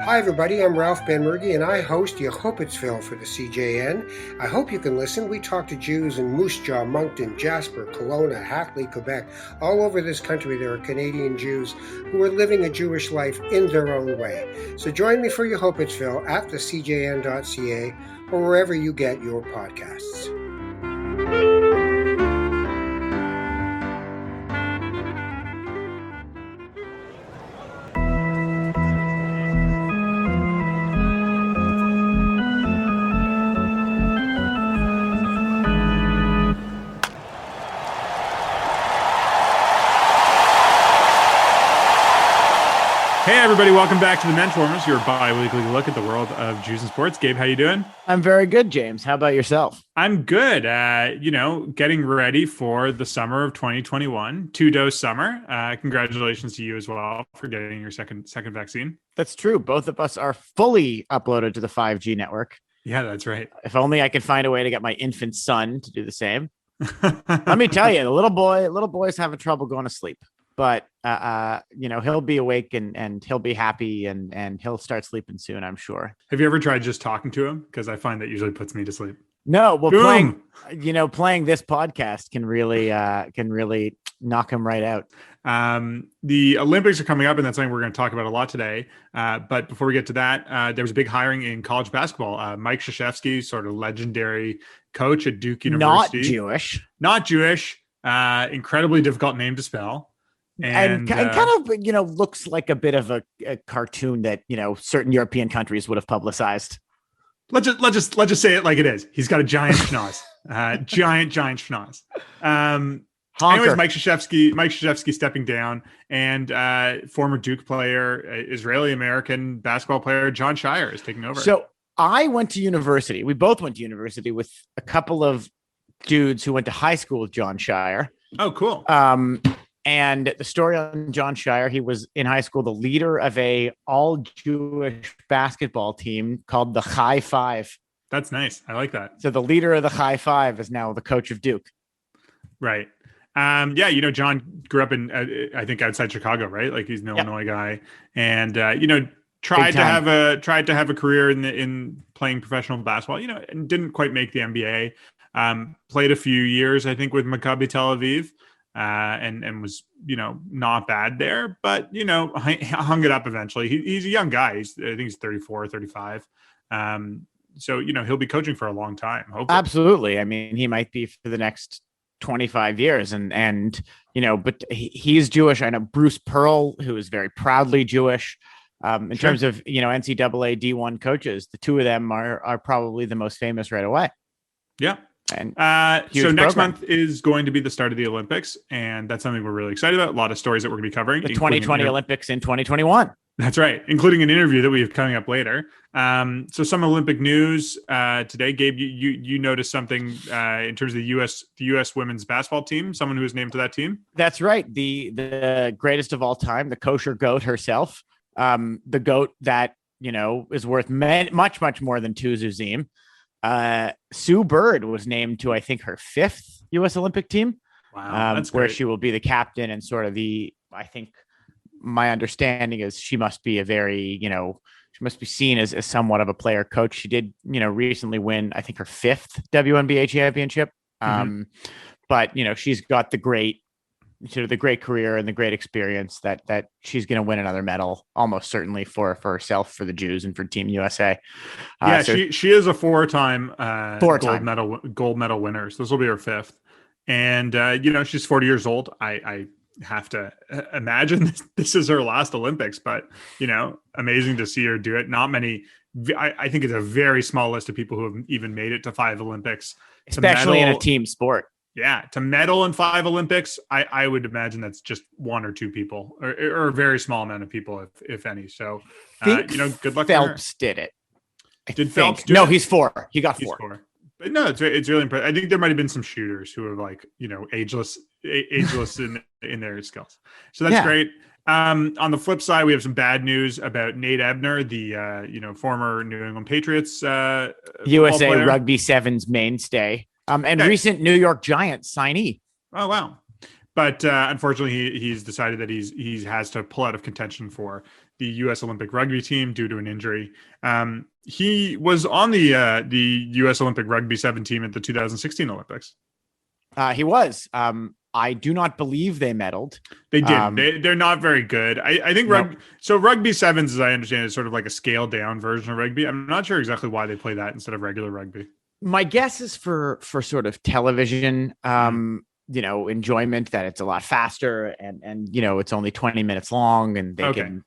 Hi everybody, I'm Ralph Benmergui and I host Yehopetsville for the CJN. I hope you can listen. We talk to Jews in Moose Jaw, Moncton, Jasper, Kelowna, Hackley, Quebec. All over this country there are Canadian Jews who are living a Jewish life in their own way. So join me for Yehopetsville at thecjn.ca or wherever you get your podcasts. Hey everybody, welcome back to the Menschwarmers, your bi-weekly look at the world of Jews and sports. Gabe, how you doing? I'm very good, James. How about yourself? I'm good. Getting ready for the summer of 2021, two-dose summer. Congratulations to you as well for getting your second vaccine. That's true. Both of us are fully uploaded to the 5G network. Yeah, that's right. If only I could find a way to get my infant son to do the same. Let me tell you, the little boy's having trouble going to sleep. But, he'll be awake and he'll be happy and he'll start sleeping soon, I'm sure. Have you ever tried just talking to him? Because I find that usually puts me to sleep. No, well, playing this podcast can really knock him right out. The Olympics are coming up, and that's something we're going to talk about a lot today. But before we get to that, there was a big hiring in college basketball. Mike Krzyzewski, sort of legendary coach at Duke University. Not Jewish. Incredibly difficult name to spell. And kind of, looks like a bit of a cartoon that, certain European countries would have publicized. Let's just say it like it is. He's got a giant schnoz, giant schnoz. Anyways, Mike Krzyzewski stepping down, and former Duke player, Israeli-American basketball player Jon Scheyer is taking over. So I went to university. We both went to university with a couple of dudes who went to high school with Jon Scheyer. Oh, cool. And the story on Jon Scheyer, he was in high school the leader of a all-Jewish basketball team called the High Five. That's nice. I like that. So the leader of the High Five is now the coach of Duke. Right. Jon grew up in, I think, outside Chicago, right? Like he's an Illinois guy, and tried to have a career in playing professional basketball. And didn't quite make the NBA. Played a few years, I think, with Maccabi Tel Aviv. And was, not bad there, but, hung it up eventually. He's a young guy. I think he's 34 or 35. So, he'll be coaching for a long time. Hopefully. Absolutely. I mean, he might be for the next 25 years but he's Jewish. I know Bruce Pearl, who is very proudly Jewish. In terms of, NCAA D1 coaches, the two of them are probably the most famous right away. Yeah. And so next month is going to be the start of the Olympics, and that's something we're really excited about. A lot of stories that we're going to be covering. The 2020 Olympics in 2021. That's right, including an interview that we have coming up later. So some Olympic news today. Gabe, you noticed something in terms of the U.S. women's basketball team, someone who was named to that team? That's right. The greatest of all time, the kosher goat herself, the goat that, is worth much more than two zuzim. Sue Bird was named to, I think, her 5th U.S. Olympic team. Wow, that's where great. she will be the captain and sort of I think my understanding is she must be she must be seen as somewhat of a player coach. She did, recently win, I think, her 5th WNBA championship. But, she's got the great career and the great experience that she's going to win another medal almost certainly for herself, for the Jews, and for Team USA. She is a four-time gold medal winner. So this will be her 5th. And, she's 40 years old. I have to imagine this is her last Olympics, but, amazing to see her do it. Not many, I think it's a very small list of people who have even made it to 5 Olympics. Especially in a team sport. Yeah, to medal in 5 Olympics, I would imagine that's just 1 or 2 people, or a very small amount of people, if any. So, good luck. Phelps did it. Did Phelps do it? No, he's 4. He got 4. But no, it's really impressive. I think there might have been some shooters who are ageless in their skills. So that's great. On the flip side, we have some bad news about Nate Ebner, the former New England Patriots USA player. Rugby Sevens mainstay. And recent New York Giants signee. Oh, wow. But unfortunately, he's decided that he has to pull out of contention for the U.S. Olympic rugby team due to an injury. He was on the U.S. Olympic rugby 7 team at the 2016 Olympics. He was. I do not believe they medaled. They didn't. They're not very good. I think rugby. Nope. So rugby sevens, as I understand, is sort of like a scaled down version of rugby. I'm not sure exactly why they play that instead of regular rugby. My guess is for sort of television, enjoyment, that it's a lot faster and it's only 20 minutes long and they can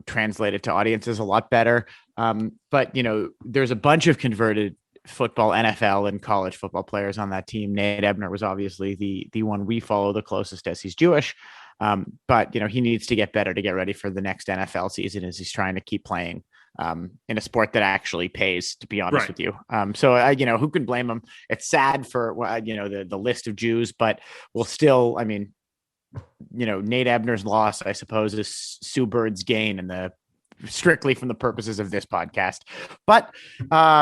translate it to audiences a lot better. But there's a bunch of converted football, NFL, and college football players on that team. Nate Ebner was obviously the one we follow the closest, as he's Jewish. But he needs to get better to get ready for the next NFL season as he's trying to keep playing in a sport that actually pays, to be honest with you. So who can blame him? It's sad for the list of Jews, but we'll still, Nate Ebner's loss, I suppose, is Sue Bird's gain in the strictly from the purposes of this podcast. But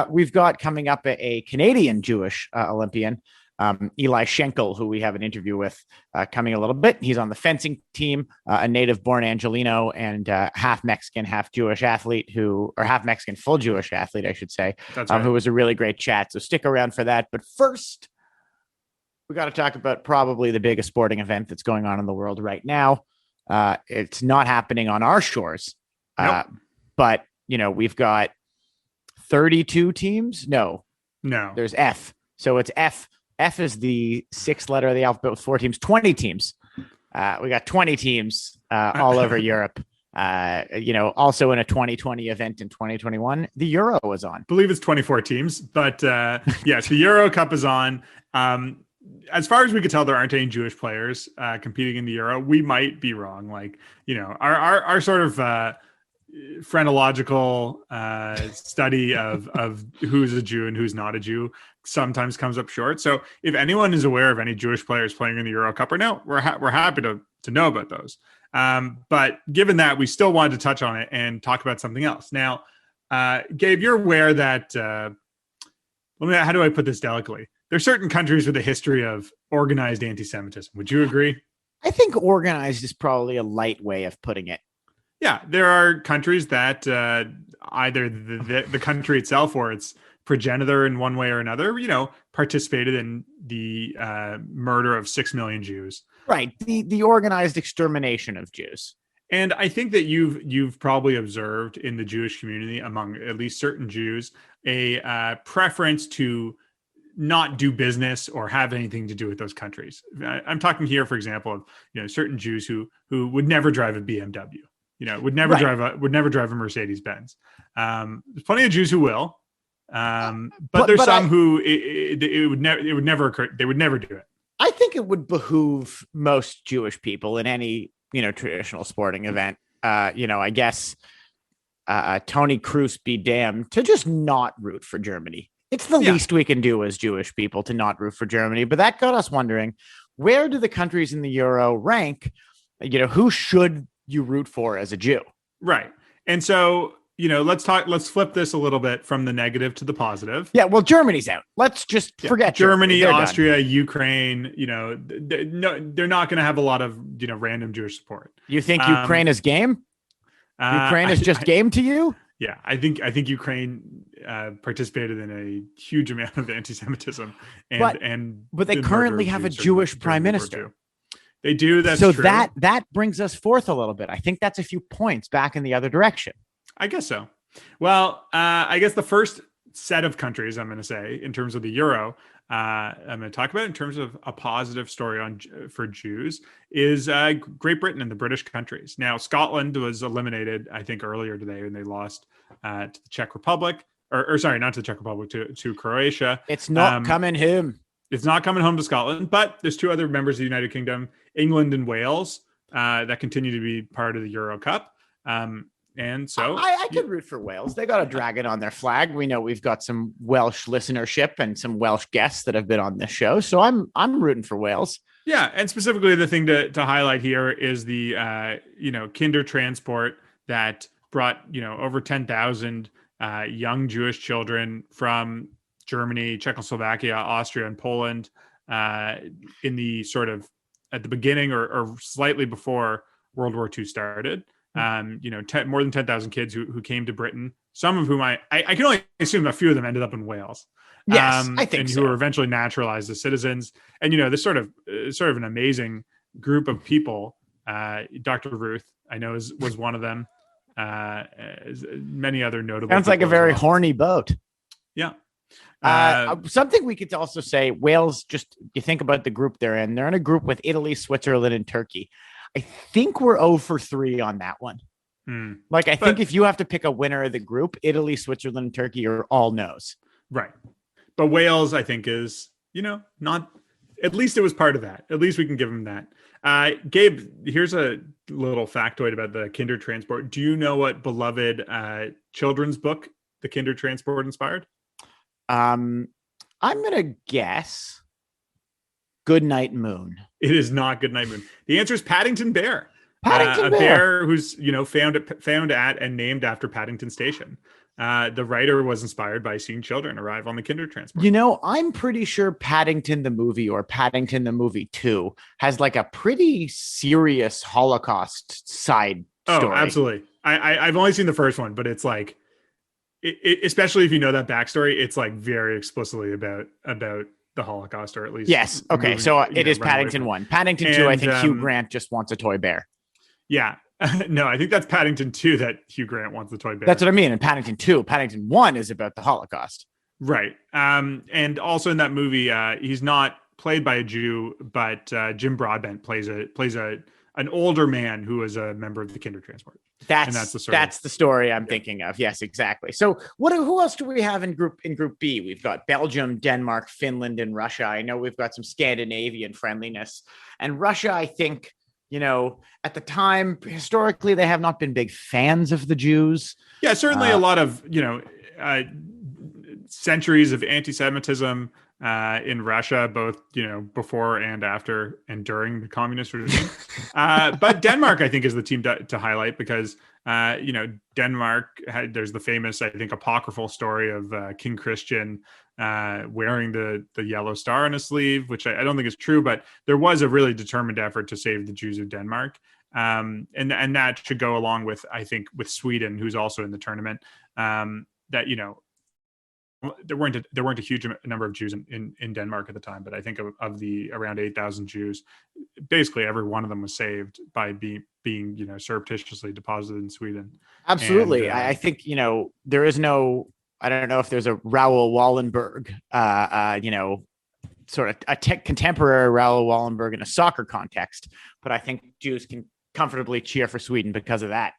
we've got coming up a Canadian Jewish Olympian, Eli Schenkel, who we have an interview with coming a little bit. He's on the fencing team, a native-born Angelino and half Mexican, half Jewish athlete or half Mexican, full Jewish athlete, I should say. That's right. Who was a really great chat. So stick around for that. But first, we got to talk about probably the biggest sporting event that's going on in the world right now. It's not happening on our shores. Nope. But we've got 32 teams. No, there's F. So it's F. F is the 6th letter of the alphabet with 4 teams, 20 teams. We got 20 teams all over Europe. Also in a 2020 event in 2021, the Euro was on. I believe it's 24 teams, but yes, the Euro Cup is on. As far as we could tell, there aren't any Jewish players competing in the Euro. We might be wrong. Our sort of phrenological study of who's a Jew and who's not a Jew sometimes comes up short. So if anyone is aware of any Jewish players playing in the Euro Cup right now, we're happy to know about those. But given that, we still wanted to touch on it and talk about something else. Now, Gabe, you're aware that how do I put this delicately? There's certain countries with a history of organized anti-Semitism. Would you agree? I think organized is probably a light way of putting it. Yeah, there are countries that either the country itself or its progenitor in one way or another, participated in the murder of 6 million Jews. Right, the organized extermination of Jews. And I think that you've probably observed in the Jewish community, among at least certain Jews, a preference to not do business or have anything to do with those countries. I'm talking here, for example, of certain Jews who would never drive a BMW. Would never drive a Mercedes Benz. There's plenty of Jews who will, but there's some who it would never occur. They would never do it. I think it would behoove most Jewish people in any traditional sporting event. I guess Tony Kroos be damned, to just not root for Germany. It's the least we can do as Jewish people to not root for Germany. But that got us wondering, where do the countries in the Euro rank? Who should you root for as a Jew? Right. And so, let's flip this a little bit from the negative to the positive. Yeah. Well, Germany's out. Let's just forget Germany, Austria, done. Ukraine, they're not going to have a lot of, random Jewish support. You think Ukraine is game? Ukraine is just game to you? Yeah. I think Ukraine participated in a huge amount of anti-Semitism but they currently have a Jewish prime minister. They do. That's so true. that brings us forth a little bit. I think that's a few points back in the other direction. I guess so. Well, I guess the first set of countries I'm going to say in terms of the Euro, I'm going to talk about in terms of a positive story for Jews is Great Britain and the British countries. Now, Scotland was eliminated, I think, earlier today when they lost to the Czech Republic, or sorry, not to the Czech Republic, to Croatia. It's not coming home. It's not coming home to Scotland, but there's 2 other members of the United Kingdom, England and Wales, that continue to be part of the Euro Cup. And so I could root for Wales. They got a dragon on their flag. We know we've got some Welsh listenership and some Welsh guests that have been on this show. So I'm rooting for Wales. Yeah. And specifically the thing to highlight here is the, Kinder transport that brought, over 10,000 young Jewish children from Germany, Czechoslovakia, Austria, and Poland in the sort of at the beginning or slightly before World War II started. More than 10,000 kids who came to Britain, some of whom I can only assume a few of them ended up in Wales. Yes, I think and so. who were eventually naturalized as citizens. And, this sort of an amazing group of people. Dr. Ruth, I know was one of them. Many other notable. Sounds like a very horny boat. Yeah. Something we could also say, Wales, just you think about the group they're in a group with Italy, Switzerland, and Turkey. I think we're 0 for 3 on that one. I think if you have to pick a winner of the group, Italy, Switzerland, and Turkey are all no's. Right. But Wales, I think, is, not, at least it was part of that. At least we can give them that. Gabe, here's a little factoid about the Kindertransport. Do you know what beloved children's book the Kindertransport inspired? I'm going to guess Goodnight Moon. It is not Goodnight Moon. The answer is Paddington Bear. Paddington a bear who's found at and named after Paddington Station. The writer was inspired by seeing children arrive on the Kindertransport. I'm pretty sure Paddington the movie or Paddington the movie 2 has like a pretty serious Holocaust side story. Oh, absolutely. I've only seen the first one, but it's like, especially if you know that backstory, it's like very explicitly about the Holocaust, or at least. Yes. Okay. So it is Paddington 1. Paddington 2, I think Hugh Grant just wants a toy bear. Yeah. No, I think that's Paddington 2 that Hugh Grant wants the toy bear. That's what I mean. And Paddington 2, Paddington 1 is about the Holocaust. Right. And also in that movie, he's not played by a Jew, but Jim Broadbent plays an older man who was a member of the Kindertransport. That's the story I'm thinking of. Yes, exactly. So who else do we have in group B? We've got Belgium, Denmark, Finland, and Russia. I know we've got some Scandinavian friendliness. And Russia, I think, at the time, historically, they have not been big fans of the Jews. Yeah, certainly a lot of, centuries of anti-Semitism in Russia, both, before and after and during the communist regime. But Denmark, I think, is the team to highlight because, Denmark, there's the famous, I think, apocryphal story of King Christian wearing the yellow star on his sleeve, which I don't think is true, but there was a really determined effort to save the Jews of Denmark. And that should go along with, I think, with Sweden, who's also in the tournament, that, there weren't a huge number of Jews in Denmark at the time, but I think of the around 8,000 Jews, basically every one of them was saved by being surreptitiously deposited in Sweden. Absolutely. And, I think, there is no, I don't know if there's a Raoul Wallenberg, sort of a contemporary Raoul Wallenberg in a soccer context, but I think Jews can comfortably cheer for Sweden because of that.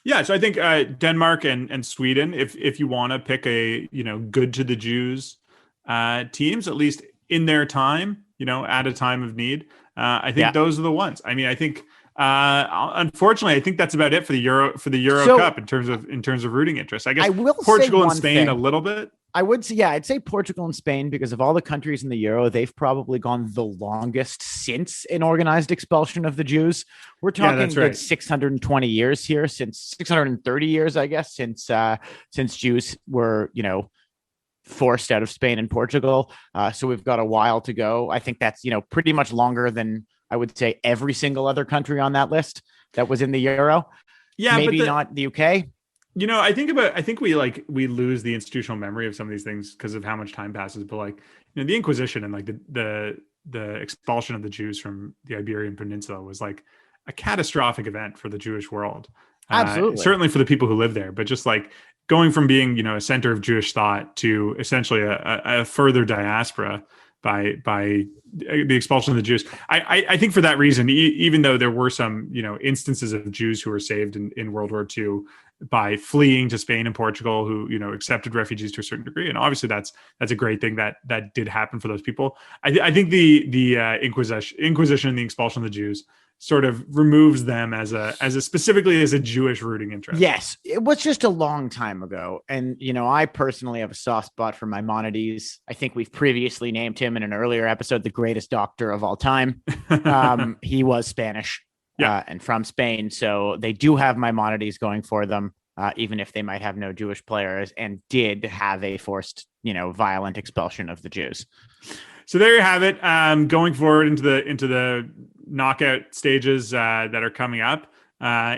Yeah, so I think Denmark and Sweden, if you want to pick a good to the Jews teams, at least in their time, at a time of need, I think those are the ones. I mean, I think unfortunately, I think that's about it for the Euro Cup in terms of rooting interest. I guess Portugal and Spain a little bit. I would say, I'd say Portugal and Spain, because of all the countries in the Euro, they've probably gone the longest since an organized expulsion of the Jews. We're talking good 620 years here, since 630 years, I guess, since Jews were, forced out of Spain and Portugal. So we've got a while to go. I think that's, pretty much longer than I would say every single other country on that list that was in the Euro. Yeah, maybe not the UK. I think we lose the institutional memory of some of these things because of how much time passes. But the Inquisition and the expulsion of the Jews from the Iberian Peninsula was like a catastrophic event for the Jewish world. Absolutely, certainly for the people who live there. But just going from being a center of Jewish thought to essentially a further diaspora by the expulsion of the Jews. I think for that reason, even though there were some instances of Jews who were saved in World War II by fleeing to Spain and Portugal, who accepted refugees to a certain degree, and obviously that's a great thing that did happen for those people. I think the Inquisition and the expulsion of the Jews sort of removes them as a specifically as a Jewish rooting interest. Yes, it was just a long time ago, and I personally have a soft spot for Maimonides. I think we've previously named him in an earlier episode the greatest doctor of all time. He was Spanish. And from Spain. So they do have Maimonides going for them, even if they might have no Jewish players, and did have a forced, violent expulsion of the Jews. So there you have it. Going forward into the knockout stages that are coming up.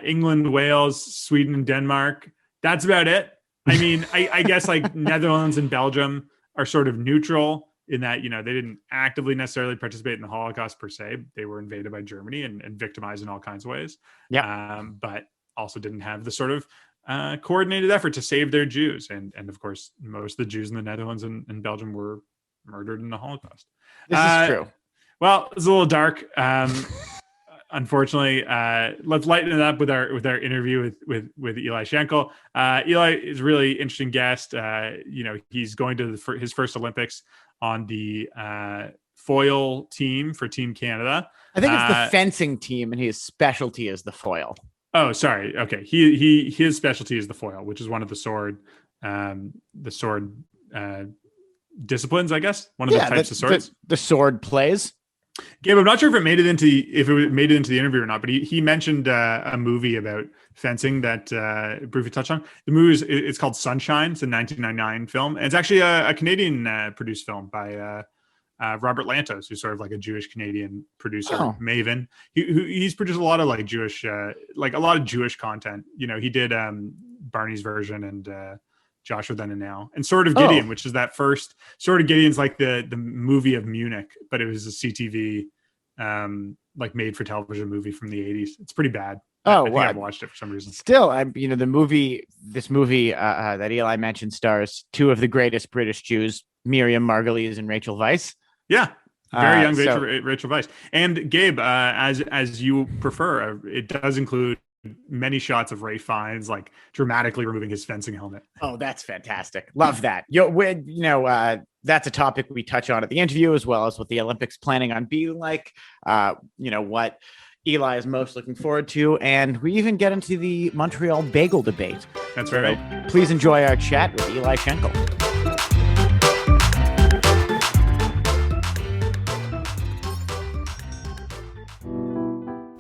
England, Wales, Sweden, and Denmark. That's about it. I mean, I guess like Netherlands and Belgium are sort of neutral in that, they didn't actively necessarily participate in the Holocaust per se. They were invaded by Germany and victimized in all kinds of ways. Yeah. But also didn't have the sort of coordinated effort to save their Jews. And of course, most of the Jews in the Netherlands and Belgium were murdered in the Holocaust. This is true. Well, it's a little dark. Unfortunately, let's lighten it up with our interview with Eli Schenkel. Eli is a really interesting guest. He's going to his first Olympics on the foil team for Team Canada. I think it's the fencing team, and his specialty is the foil. Oh, sorry. Okay, his specialty is the foil, which is one of the sword disciplines, I guess. One of the types of swords. The sword plays. Gabe, I'm not sure if it made it into the interview or not, but he mentioned a movie about fencing that briefly touched on. The movie it's called Sunshine. It's a 1999 film, and it's actually a Canadian produced film by Robert Lantos, who's sort of like a Jewish Canadian producer, maven. He's produced a lot of like Jewish, like a lot of Jewish content. He did Barney's Version and Joshua Then and Now, and Sword of Gideon, which is that first Sword of Gideon's like the movie of Munich, but it was a CTV like made for television movie from the 80s. It's pretty bad. I think I've watched it for some reason. Still, this movie that Eli mentioned stars two of the greatest British Jews, Miriam Margolyes and Rachel Weisz. Yeah. Very young Rachel Weisz. And Gabe, as you prefer, it does include many shots of Ray Fiennes like dramatically removing his fencing helmet. Oh, that's fantastic. Love that. That's a topic we touch on at the interview, as well as what the Olympics planning on being like, what Eli is most looking forward to. And we even get into the Montreal bagel debate. That's right. So please enjoy our chat with Eli Schenkel.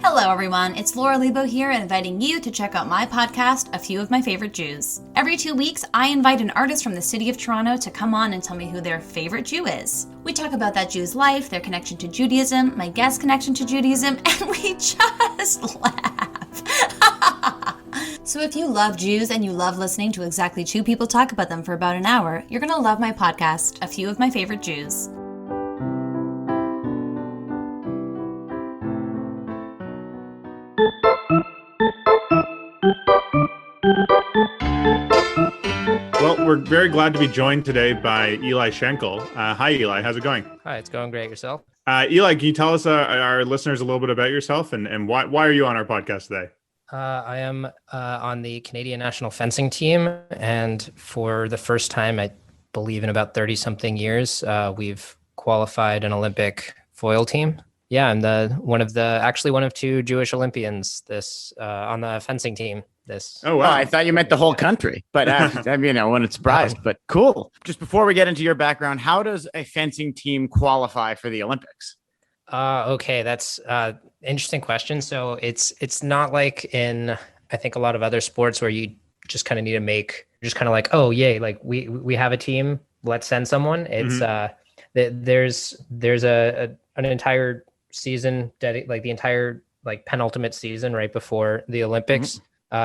Hello everyone, it's Laura Lebo here, inviting you to check out my podcast, A Few of My Favorite Jews. Every 2 weeks, I invite an artist from the city of Toronto to come on and tell me who their favorite Jew is. We talk about that Jew's life, their connection to Judaism, my guest's connection to Judaism, and we just laugh. So if you love Jews and you love listening to exactly two people talk about them for about an hour, you're going to love my podcast, A Few of My Favorite Jews. Well, we're very glad to be joined today by Eli Schenkel. Hi, Eli. How's it going? Hi, it's going great. Yourself? Eli, can you tell us, our listeners, a little bit about yourself and why are you on our podcast today? I am on the Canadian national fencing team, and for the first time, I believe in about 30-something years, we've qualified an Olympic foil team. Yeah, I'm one of two Jewish Olympians on the fencing team. Oh, wow. I thought you meant the whole country, but I wasn't surprised, but cool. Just before we get into your background, how does a fencing team qualify for the Olympics? Okay, that's interesting question. So it's not like in, I think, a lot of other sports where you just kind of need to just kind of like, oh yay, like we have a team, let's send someone. It's there's an entire season like the entire like penultimate season right before the Olympics.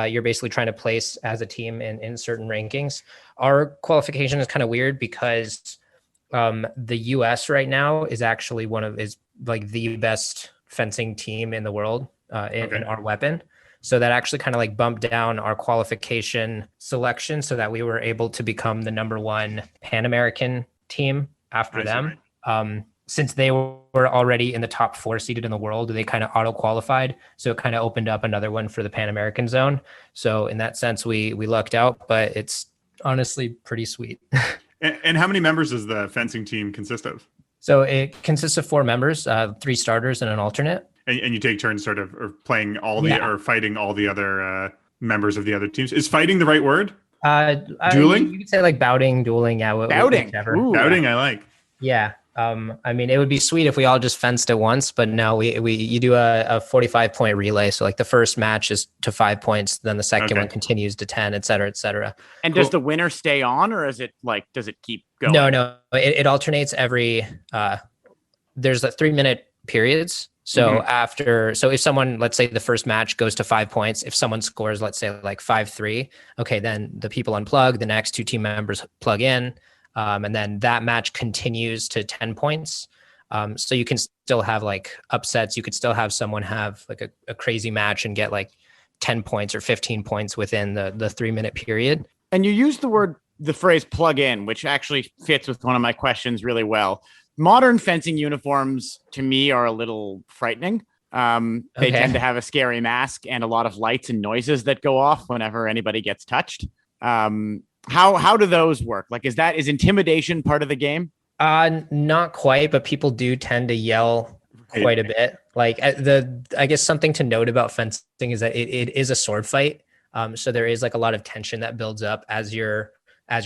You're basically trying to place as a team in certain rankings. Our qualification is kind of weird because the US right now is actually the best fencing team in the world in our weapon. So that actually kind of like bumped down our qualification selection so that we were able to become the number one Pan American team after them. Since they were already in the top 4 seeded in the world, they kind of auto-qualified. So it kind of opened up another one for the Pan American zone. So in that sense, we lucked out, but it's honestly pretty sweet. And how many members does the fencing team consist of? So it consists of 4 members, 3 starters and an alternate. And you take turns sort of or playing or fighting all the other members of the other teams. Is fighting the right word? Dueling? You could say like bouting, dueling. Yeah, bouting. Bouting, I like. Yeah. It would be sweet if we all just fenced at once, but no, you do a 45-point relay. So like the first match is to 5 points, then the second one continues to 10, et cetera, et cetera. And does the winner stay on, or does it keep going? No, it alternates every there's a 3-minute periods. So so if someone, let's say the first match goes to 5 points, if someone scores, let's say like 5-3, okay, then the people unplug, the next 2 team members plug in, and then that match continues to 10 points. So you can still have like upsets. You could still have someone have like a crazy match and get like 10 points or 15 points within the 3-minute period. And you used the phrase plug in, which actually fits with one of my questions really well. Modern fencing uniforms to me are a little frightening. They tend to have a scary mask and a lot of lights and noises that go off whenever anybody gets touched. How do those work? Like, is intimidation part of the game? Not quite, but people do tend to yell quite a bit. Like I guess something to note about fencing is that it is a sword fight. So there is like a lot of tension that builds up as you're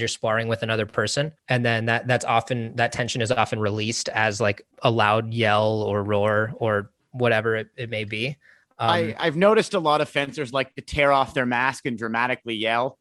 sparring with another person. And then that tension is often released as like a loud yell or roar or whatever it may be. I've noticed a lot of fencers like to tear off their mask and dramatically yell.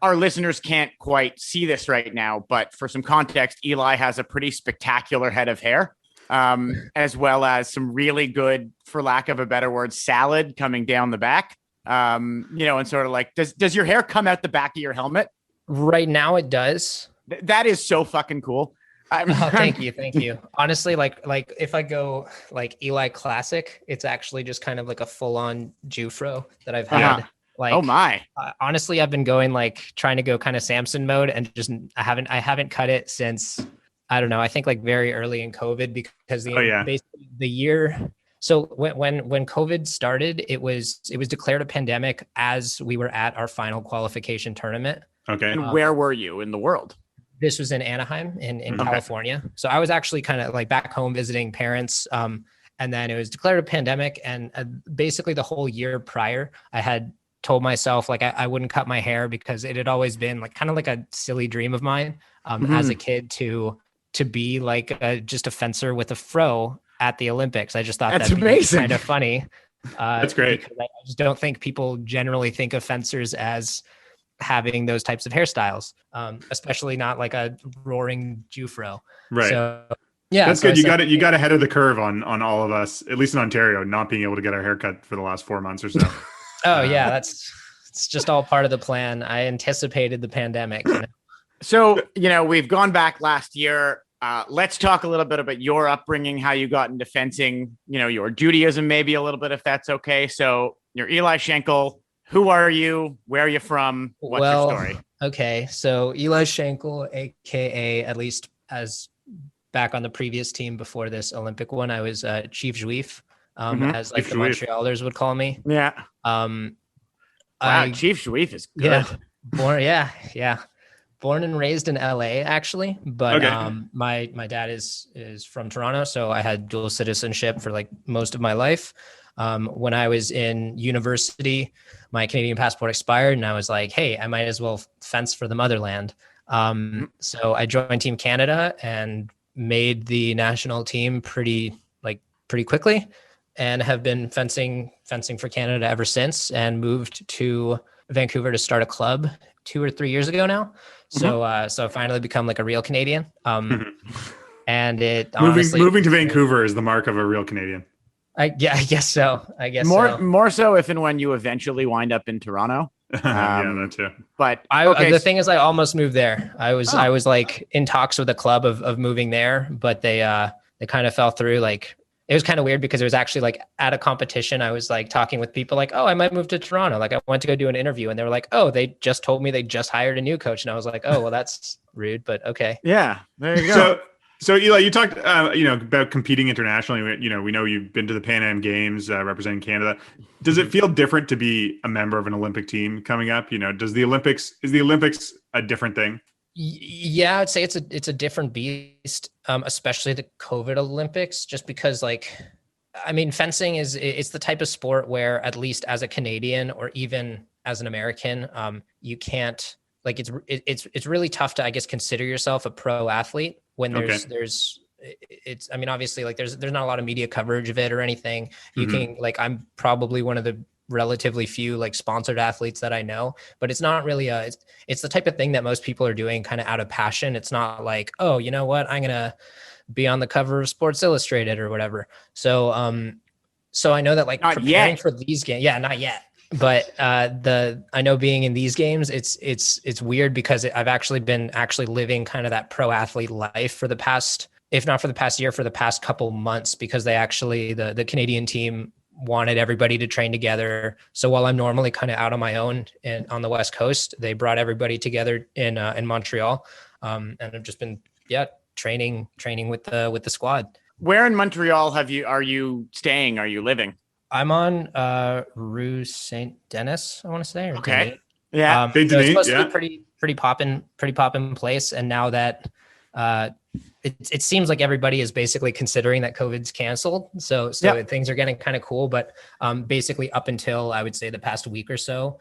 Our listeners can't quite see this right now, but for some context, Eli has a pretty spectacular head of hair, as well as some really good, for lack of a better word, salad coming down the back. And sort of like, does your hair come out the back of your helmet? Right now it does. That is so fucking cool. Thank you. Honestly, like if I go like Eli Classic, it's actually just kind of like a full-on Jufro that I've had. Like, oh my! Honestly, I've been going like trying to go kind of Samson mode, and just I haven't cut it since, I don't know. I think like very early in COVID, because basically the year. So when COVID started, it was declared a pandemic as we were at our final qualification tournament. Okay. And where were you in the world? This was in Anaheim in California. So I was actually kind of like back home visiting parents. And then it was declared a pandemic. And basically the whole year prior, I had told myself like I wouldn't cut my hair because it had always been like kind of like a silly dream of mine as a kid to be like just a fencer with a fro at the Olympics. I just thought that'd be kind of funny. That's great. I just don't think people generally think of fencers as having those types of hairstyles, especially not like a roaring Jufro. Right. So, yeah, that's good. You got ahead of the curve on all of us, at least in Ontario, not being able to get our hair cut for the last 4 months or so. Yeah, it's just all part of the plan. I anticipated the pandemic. So, we've gone back last year. Let's talk a little bit about your upbringing, how you got into fencing, your Judaism, maybe a little bit, if that's okay. So you're Eli Schenkel. Who are you? Where are you from? What's your story? Okay. So Eli Schenkel, AKA, at least as back on the previous team before this Olympic one, I was Chief Juif, as like Chief the Juif. Montrealers would call me. Yeah. Wow, Chief Juif is good. Yeah. Born and raised in LA, actually, but my dad is from Toronto, so I had dual citizenship for like most of my life. When I was in university, my Canadian passport expired, and I was like, "Hey, I might as well fence for the motherland." So I joined Team Canada and made the national team pretty quickly, and have been fencing for Canada ever since. And moved to Vancouver to start a club 2 or 3 years ago now. So I finally become like a real Canadian. And it moving to Vancouver is the mark of a real Canadian. I guess so. More so if and when you eventually wind up in Toronto. Yeah, that too. But the thing is, I almost moved there. I was like in talks with a club of moving there, but they kind of fell through. Like, it was kind of weird because it was actually like at a competition. I was like talking with people like, oh, I might move to Toronto. Like, I went to go do an interview, and they were like, oh, they just told me they just hired a new coach. And I was like, oh, well, that's rude, but okay. Yeah, there you go. So Eli, you talked, about competing internationally. We know you've been to the Pan Am Games representing Canada. Does it feel different to be a member of an Olympic team coming up? Is the Olympics a different thing? Yeah, I'd say it's a different beast, especially the COVID Olympics, just because fencing it's the type of sport where, at least as a Canadian or even as an American, you can't, like, it's really tough to, I guess, consider yourself a pro athlete when obviously, like, there's not a lot of media coverage of it or anything. You can, like, I'm probably one of the relatively few like sponsored athletes that I know, but it's not really it's the type of thing that most people are doing kind of out of passion. It's not like, oh, you know what, I'm gonna be on the cover of Sports Illustrated or whatever. So so I know that like Not preparing yet. for these games, yeah, not yet. But I know being in these games, it's weird because I've actually been living kind of that pro athlete life for the past, if not for the past year, for the past couple months, because they actually, the Canadian team wanted everybody to train together. So while I'm normally kind of out on my own and on the West Coast, they brought everybody together in Montreal, and I've just been training with the squad. Where in Montreal are you staying? Are you living? I'm on Rue Saint Denis, I want to say. Or Okay. Denis. Yeah. So it's supposed to be pretty poppin' place. And now that it seems like everybody is basically considering that COVID's canceled. So things are getting kind of cool. But basically up until I would say the past week or so,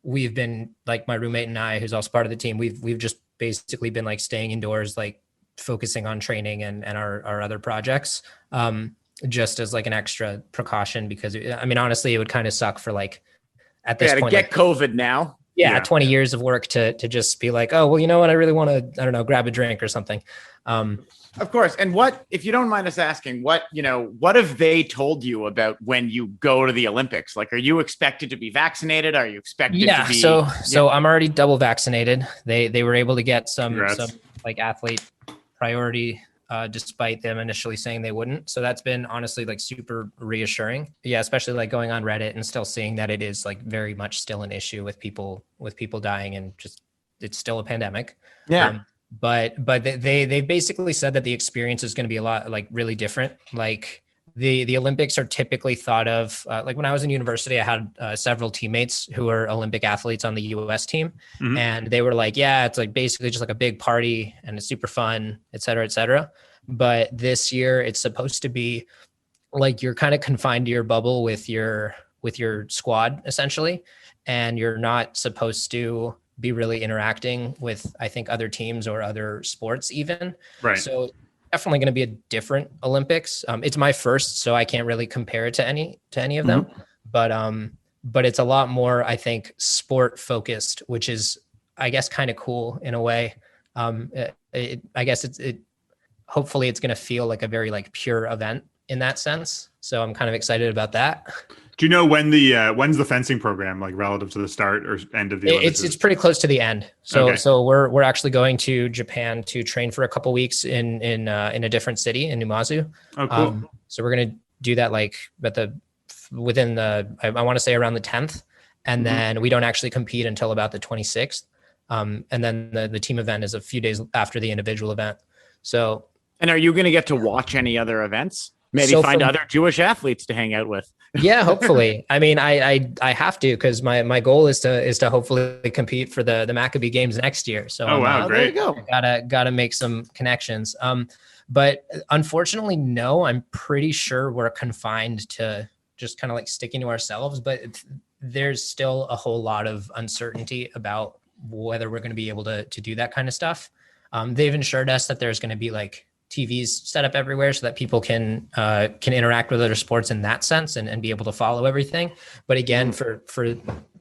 we've been, like, my roommate and I, who's also part of the team, we've just basically been like staying indoors, like focusing on training and our other projects. Just as like an extra precaution, because I mean, honestly, it would kind of suck for like at this point to get COVID now. 20 years of work to just be like, oh, well, you know what? I really want to, I don't know, grab a drink or something. Of course. And what, if you don't mind us asking, what have they told you about when you go to the Olympics? Like, are you expected to be vaccinated? Are you expected to be? So I'm already double vaccinated. They were able to get some like athlete priority, despite them initially saying they wouldn't. So that's been honestly like super reassuring. Yeah, especially like going on Reddit and still seeing that it is like very much still an issue with people dying, and just it's still a pandemic. Yeah. But they basically said that the experience is going to be a lot like really different. Like the Olympics are typically thought of like when I was in university, I had several teammates who were Olympic athletes on the US team. Mm-hmm. And they were like, yeah, it's like basically just like a big party and it's super fun, et cetera, et cetera. But this year it's supposed to be like you're kind of confined to your bubble with your squad essentially. And you're not supposed to be really interacting with, I think, other teams or other sports even. Right. So definitely going to be a different Olympics. It's my first, so I can't really compare it to any of them, but it's a lot more, I think, sport focused, which is, I guess, kind of cool in a way. I guess hopefully it's going to feel like a very like pure event in that sense. So I'm kind of excited about that. Do you know when when's the fencing program, like relative to the start or end of the Olympics? It's pretty close to the end. So we're actually going to Japan to train for a couple weeks in a different city in Numazu. Oh, cool. So we're going to do that like within I want to say around the 10th, and then we don't actually compete until about the 26th. And then the team event is a few days after the individual event. So, and are you going to get to watch any other events? Maybe find other Jewish athletes to hang out with. Yeah, hopefully. I mean, I have to, because my goal is to hopefully compete for the Maccabee Games next year. So wow, great. There you go. Gotta make some connections. But unfortunately, no, I'm pretty sure we're confined to just kind of like sticking to ourselves. But there's still a whole lot of uncertainty about whether we're going to be able to do that kind of stuff. They've assured us that there's going to be like TVs set up everywhere so that people can interact with other sports in that sense and be able to follow everything. But again, for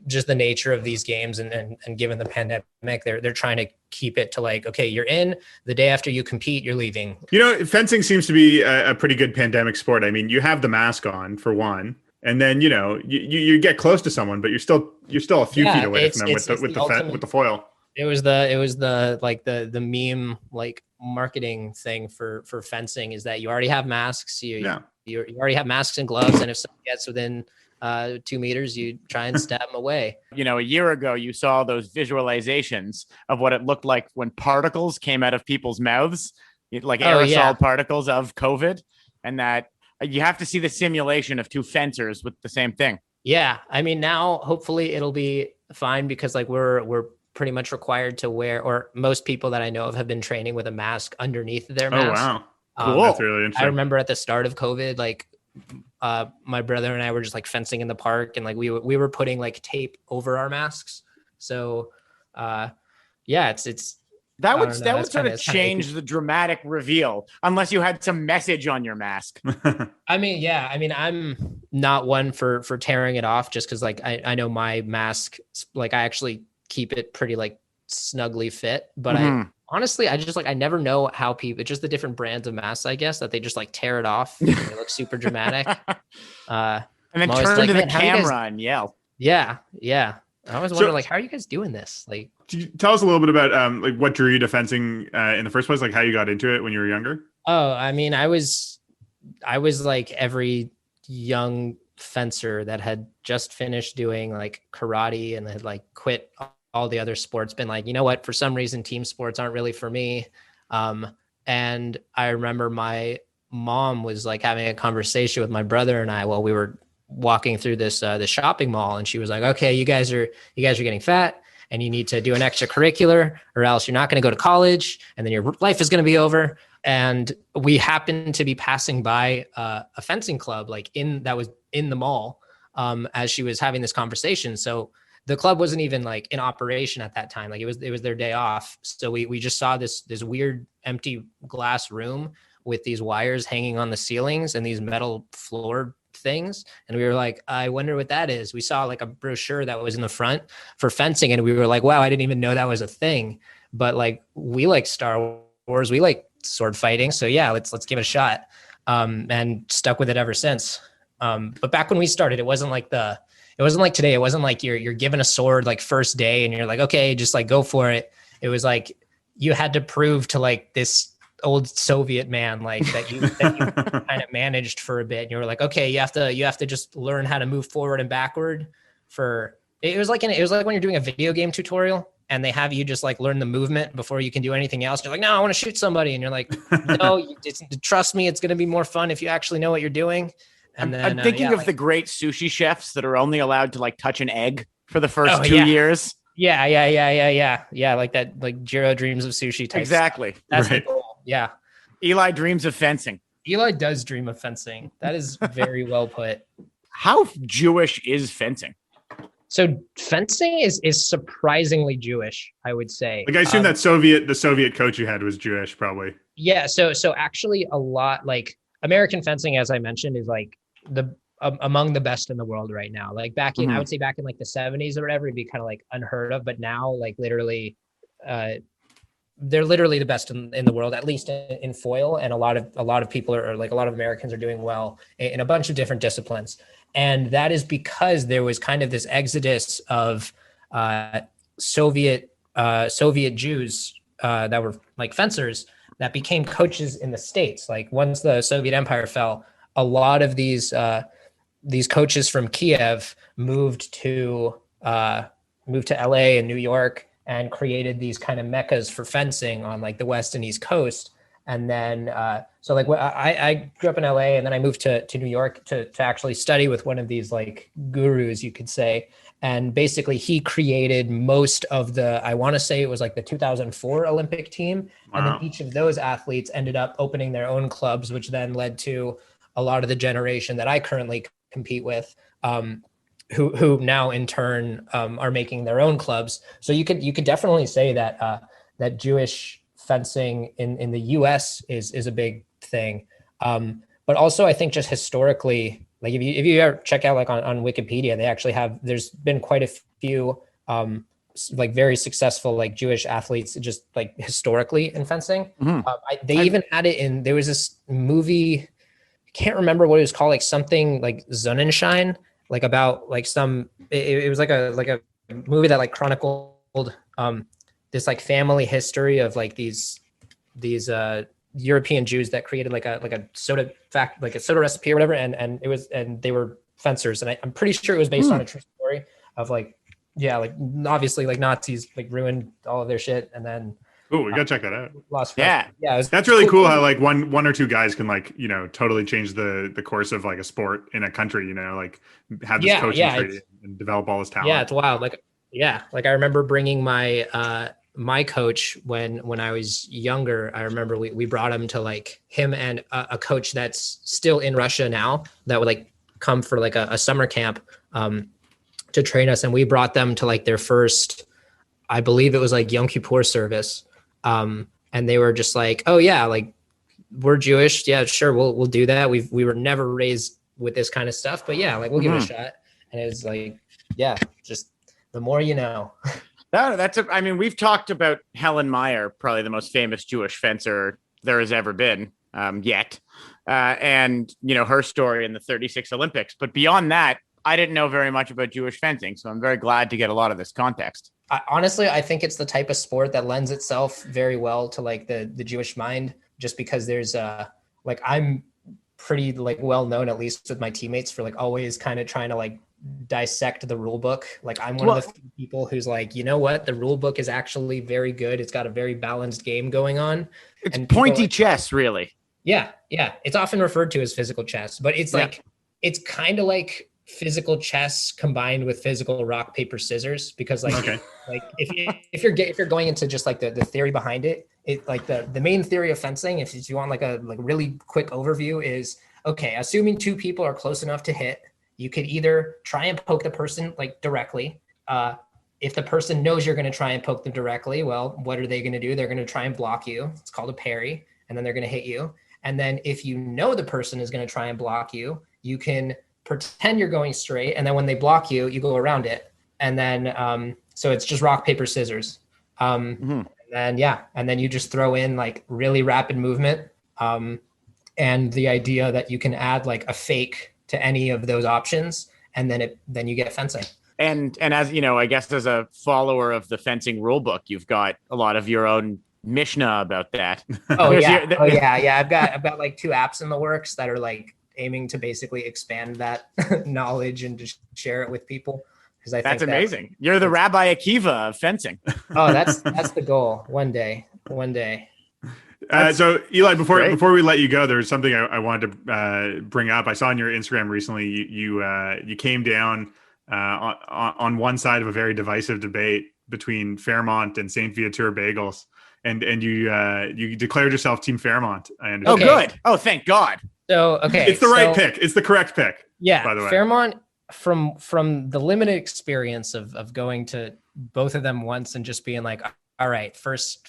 just the nature of these games and given the pandemic, they're trying to keep it to like, okay, you're in, the day after you compete, you're leaving. You know, fencing seems to be a pretty good pandemic sport. I mean, you have the mask on for one, and then, you know, you get close to someone, but you're still a few feet away from them with the foil. It was the like the meme like marketing thing for fencing is that you already have masks. You already have masks and gloves, and if someone gets within 2 meters, you try and stab them away. You know, a year ago, you saw those visualizations of what it looked like when particles came out of people's mouths, like aerosol particles of COVID, and that you have to see the simulation of two fencers with the same thing. Yeah, I mean, now hopefully it'll be fine, because like we're pretty much required to wear, or most people that I know of have been training with a mask underneath their mask. Oh, wow. Cool. That's really interesting. I remember at the start of COVID, like my brother and I were just like fencing in the park, and like we were putting like tape over our masks. So it's that would sort of change the dramatic reveal, unless you had some message on your mask. I mean, I'm not one for tearing it off, just because like I know my mask, like I actually keep it pretty like snugly fit, but Honestly, I never know how people, just the different brands of masks, I guess, that they just like tear it off. And they look super dramatic. And then I'm always turn like, to the "Man, how you guys-" camera and yell. Yeah. I always wonder, like, how are you guys doing this? Like, tell us a little bit about like what drew you to fencing in the first place, like how you got into it when you were younger. oh, I mean, I was like every young fencer that had just finished doing like karate and had like quit all the other sports, been like, you know what, for some reason, team sports aren't really for me. And I remember my mom was like having a conversation with my brother and I while we were walking through this the shopping mall, and she was like, okay, you guys are getting fat and you need to do an extracurricular or else you're not going to go to college and then your life is going to be over. And we happened to be passing by a fencing club that was in the mall as she was having this conversation. So the club wasn't even like in operation at that time. Like it was their day off. So we just saw this weird empty glass room with these wires hanging on the ceilings and these metal floor things. And we were like, I wonder what that is. We saw like a brochure that was in the front for fencing. And we were like, wow, I didn't even know that was a thing. But like, we like Star Wars, we like sword fighting. So yeah, let's give it a shot. And stuck with it ever since. But back when we started, it wasn't like today. It wasn't like you're given a sword like first day and you're like, okay, just like go for it. It was like you had to prove to like this old Soviet man like that you kind of managed for a bit. And you were like, okay, you have to just learn how to move forward and backward. It was like when you're doing a video game tutorial and they have you just like learn the movement before you can do anything else. You're like, no, I want to shoot somebody. And you're like, no, trust me, it's going to be more fun if you actually know what you're doing. And then I'm thinking of the great sushi chefs that are only allowed to like touch an egg for the first 2 years. Yeah. Like that, like Jiro dreams of sushi type. Exactly. Stuff. That's right. The goal. Yeah. Eli dreams of fencing. Eli does dream of fencing. That is very well put. How Jewish is fencing? So fencing is surprisingly Jewish, I would say. Like I assume that the Soviet coach you had was Jewish, probably. Yeah. So actually a lot like American fencing, as I mentioned, is like among the best in the world right now. Like back in, I would say back in like the 70s or whatever, it'd be kind of like unheard of. But now, like literally, they're literally the best in the world, at least in foil. And a lot of people are like, a lot of Americans are doing well in a bunch of different disciplines. And that is because there was kind of this exodus of Soviet Jews that were like fencers that became coaches in the States. Like once the Soviet Empire fell, a lot of these coaches from Kiev moved to LA and New York and created these kind of meccas for fencing on like the West and East Coast. And then, so like I grew up in LA and then I moved to New York to actually study with one of these like gurus, you could say. And basically he created most of I want to say it was like the 2004 Olympic team. Wow. And then each of those athletes ended up opening their own clubs, which then led to a lot of the generation that I currently compete with, who now in turn are making their own clubs. So you could definitely say that that Jewish fencing in the US is a big thing. But also I think just historically, like if you ever check out like on Wikipedia, they actually there's been quite a few like very successful like Jewish athletes just like historically in fencing. They even had it in, there was this movie, I can't remember what it was called, like something like Sonnenschein, like about like it was like a movie that like chronicled this like family history of like these European Jews that created like a soda recipe or whatever, and they were fencers, and I'm pretty sure it was based on a true story of like obviously like Nazis like ruined all of their shit, and then we gotta check that out. That's really cool how like one or two guys can like totally change the course of like a sport in a country, like have this coaching tree and develop all this talent. Yeah, it's wild. Like I remember bringing my my coach when I was younger. I remember we brought him to like him and a coach that's still in Russia now that would like come for like a summer camp to train us, and we brought them to like their first, I believe it was like Yom Kippur service, and they were just like, oh yeah, like we're Jewish, yeah, sure, we'll do that. We were never raised with this kind of stuff, but yeah, like we'll give it a shot. And it was like, yeah, just the more you know. I mean, we've talked about Helen Meyer, probably the most famous Jewish fencer there has ever been yet. And, her story in the 36 Olympics. But beyond that, I didn't know very much about Jewish fencing. So I'm very glad to get a lot of this context. Honestly, I think it's the type of sport that lends itself very well to like the Jewish mind, just because there's I'm pretty like well known, at least with my teammates, for like always kind of trying to like dissect the rule book. Like I'm one of the few people who's like, you know what, the rule book is actually very good. It's got a very balanced game going on. It's pointy chess, really. Yeah. It's often referred to as physical chess, but it's it's kind of like physical chess combined with physical rock, paper, scissors, because like, like if you're going into just like the theory behind it, like the main theory of fencing, if you want like a really quick overview, is okay, assuming two people are close enough to hit, you could either try and poke the person like directly. If the person knows you're going to try and poke them directly, well, what are they going to do? They're going to try and block you. It's called a parry, and then they're going to hit you. And then if you know the person is going to try and block you, you can pretend you're going straight, and then when they block you, you go around it. And then so it's just rock, paper, scissors. And then you just throw in like really rapid movement, and the idea that you can add like a fake to any of those options, and then you get fencing. And as I guess as a follower of the fencing rule book, you've got a lot of your own Mishnah about that. Yeah. I've got like 2 apps in the works that are like aiming to basically expand that knowledge and just share it with people. Because I think that's amazing. You're the Rabbi Akiva of fencing. Oh, that's the goal. One day. So Eli, before we let you go, there's something I wanted to bring up. I saw on your Instagram recently, you came down on one side of a very divisive debate between Fairmont and St. Viateur Bagels, and you declared yourself Team Fairmont. Oh, good. Oh, thank God. So okay, it's the right pick. It's the correct pick. Yeah, by the way, Fairmont. From the limited experience of going to both of them once and just being like, all right, first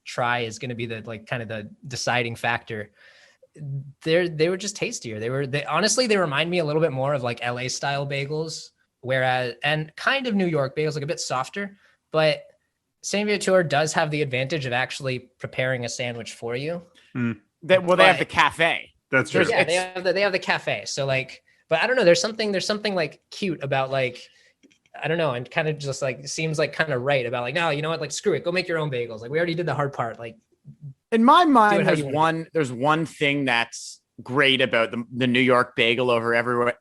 try is going to be the like kind of the deciding factor. They were just tastier. They honestly remind me a little bit more of like LA style bagels, whereas and kind of New York bagels, like a bit softer. But Saint Viateur does have the advantage of actually preparing a sandwich for you. They have the cafe. That's true. Yeah, they have the cafe. So like, but I don't know. There's something like cute about like, I don't know, and kind of just like seems like kind of right about like, no, you know what? Like, screw it, go make your own bagels. Like, we already did the hard part. Like, in my mind, there's one thing that's great about the New York bagel over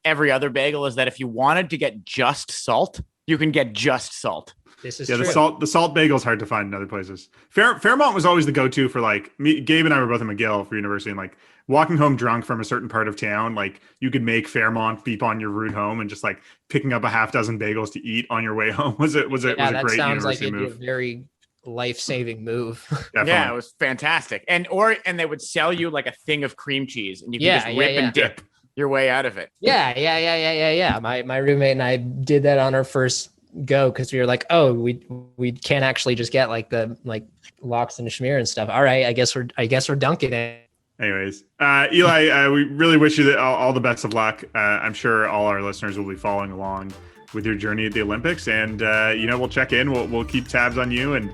every other bagel is that if you wanted to get just salt, you can get just salt. This is true. The salt bagel is hard to find in other places. Fairmont was always the go-to for like me. Gabe and I were both at McGill for university, and like walking home drunk from a certain part of town, like you could make Fairmont beep on your route home, and just like picking up a half dozen bagels to eat on your way home was a great university move. A very life-saving move. Yeah, it was fantastic. And they would sell you like a thing of cream cheese, and you could just rip and dip your way out of it. Yeah. My roommate and I did that on our first go because we were like, oh, we can't actually just get like the like lox and schmear and stuff. All right, I guess we're dunking it. Anyways, Eli, we really wish you all the best of luck. I'm sure all our listeners will be following along with your journey at the Olympics, and we'll check in. We'll keep tabs on you, and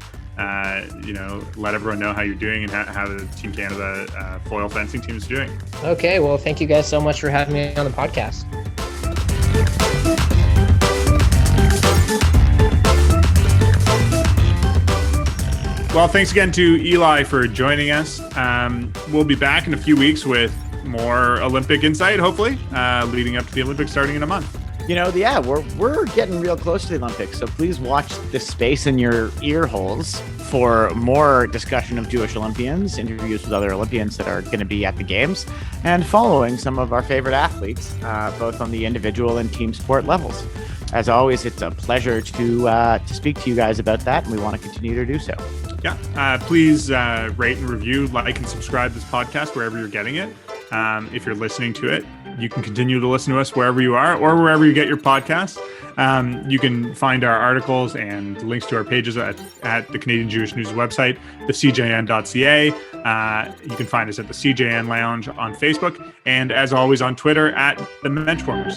let everyone know how you're doing and how the Team Canada foil fencing team is doing. Okay, well, thank you guys so much for having me on the podcast. Well, thanks again to Eli for joining us. We'll be back in a few weeks with more Olympic insight, hopefully, leading up to the Olympics starting in a month. We're getting real close to the Olympics, so please watch this space in your ear holes for more discussion of Jewish Olympians, interviews with other Olympians that are going to be at the games, and following some of our favorite athletes, both on the individual and team sport levels. As always, it's a pleasure to speak to you guys about that, and we want to continue to do so. Yeah, please rate and review, like and subscribe to this podcast wherever you're getting it. If you're listening to it, you can continue to listen to us wherever you are or wherever you get your podcasts. You can find our articles and links to our pages at the Canadian Jewish News website, thecjn.ca. You can find us at the CJN Lounge on Facebook, and as always on Twitter at the Menschwarmers.